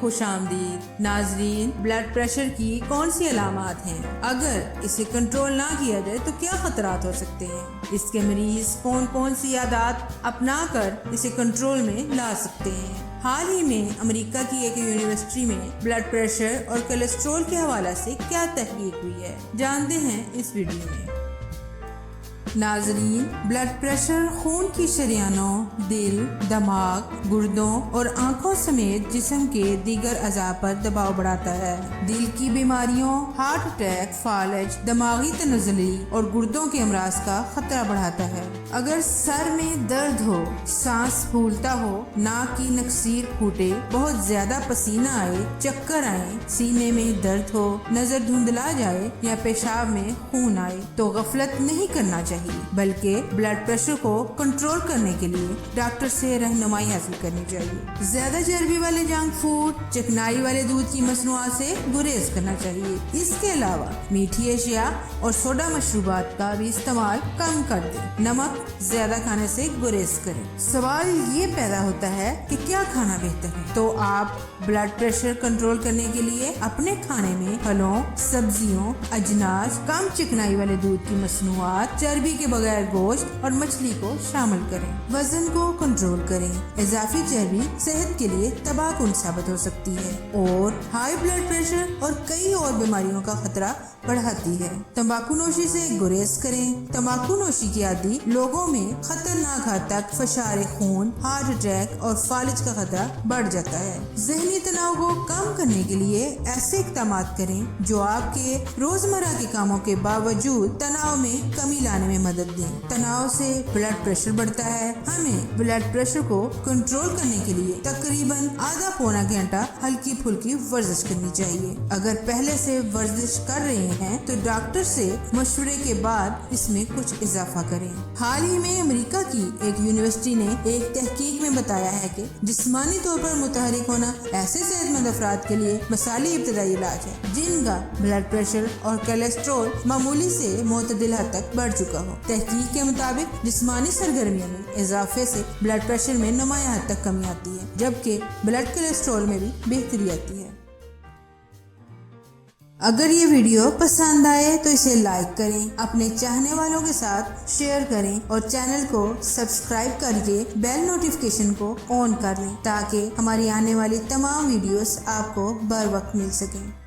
خوش آمدید ناظرین، بلڈ پریشر کی کون سی علامات ہیں؟ اگر اسے کنٹرول نہ کیا جائے تو کیا خطرات ہو سکتے ہیں؟ اس کے مریض کون کون سی عادات اپنا کر اسے کنٹرول میں لا سکتے ہیں؟ حال ہی میں امریکہ کی ایک یونیورسٹی میں بلڈ پریشر اور کولیسٹرول کے حوالے سے کیا تحقیق ہوئی ہے، جانتے ہیں اس ویڈیو میں۔ ناظرین، بلڈ پریشر خون کی شریانوں، دل، دماغ، گردوں اور آنکھوں سمیت جسم کے دیگر اعضاء پر دباؤ بڑھاتا ہے۔ دل کی بیماریوں، ہارٹ اٹیک، فالج، دماغی تنزلی اور گردوں کے امراض کا خطرہ بڑھاتا ہے۔ اگر سر میں درد ہو، سانس پھولتا ہو، ناک کی نکسیر پھوٹے، بہت زیادہ پسینہ آئے، چکر آئے، سینے میں درد ہو، نظر دھندلا جائے یا پیشاب میں خون آئے تو غفلت نہیں کرنا چاہیے، بلکہ بلڈ پریشر کو کنٹرول کرنے کے لیے ڈاکٹر سے رہنمائی حاصل کرنی چاہیے۔ زیادہ چربی والے جنک فوڈ، چکنائی والے دودھ کی مصنوعات سے گریز کرنا چاہیے۔ اس کے علاوہ میٹھی اشیاء اور سوڈا مشروبات کا بھی استعمال کم کر دیں۔ نمک زیادہ کھانے سے گریز کریں۔ سوال یہ پیدا ہوتا ہے کہ کیا کھانا بہتر ہے؟ تو آپ بلڈ پریشر کنٹرول کرنے کے لیے اپنے کھانے میں پھلوں، سبزیوں، اجناس، کم چکنائی والے دودھ کی مصنوعات، چربی کے بغیر گوشت اور مچھلی کو شامل کریں۔ وزن کو کنٹرول کریں۔ اضافی چربی صحت کے لیے تباہ کن ثابت ہو سکتی ہے اور ہائی بلڈ پریشر اور کئی اور بیماریوں کا خطرہ بڑھاتی ہے۔ تمباکو نوشی سے گریز کریں۔ تمباکو نوشی کے عادی لوگوں میں خطرناک حد تک فشار خون، ہارٹ اٹیک اور فالج کا خطرہ بڑھ جاتا ہے۔ ذہنی تناؤ کو کم کرنے کے لیے ایسے اقدامات کریں جو آپ کے روزمرہ کے کاموں کے باوجود تناؤ میں کمی لانے میں مدد دیں۔ تناؤ سے بلڈ پریشر بڑھتا ہے۔ ہمیں بلڈ پریشر کو کنٹرول کرنے کے لیے تقریباً آدھا پونا گھنٹہ ہلکی پھلکی ورزش کرنی چاہیے۔ اگر پہلے سے ورزش کر رہے ہیں تو ڈاکٹر سے مشورے کے بعد اس میں کچھ اضافہ کریں۔ حال ہی میں امریکہ کی ایک یونیورسٹی نے ایک تحقیق میں بتایا ہے کہ جسمانی طور پر متحرک ہونا ایسے صحت مند افراد کے لیے مثالی ابتدائی علاج ہے جن کا بلڈ پریشر اور کولیسٹرول معمولی سے معتدل حد تک بڑھ چکا ہو۔ تحقیق کے مطابق جسمانی سرگرمیوں میں اضافے سے بلڈ پریشر میں نمایاں حد تک کمی آتی ہے، جبکہ بلڈ کولیسٹرول میں بھی بہتری آتی ہے۔ اگر یہ ویڈیو پسند آئے تو اسے لائک کریں، اپنے چاہنے والوں کے ساتھ شیئر کریں اور چینل کو سبسکرائب کر کے بیل نوٹیفیکیشن کو آن کر لیں تاکہ ہماری آنے والی تمام ویڈیوز آپ کو بر وقت مل سکیں۔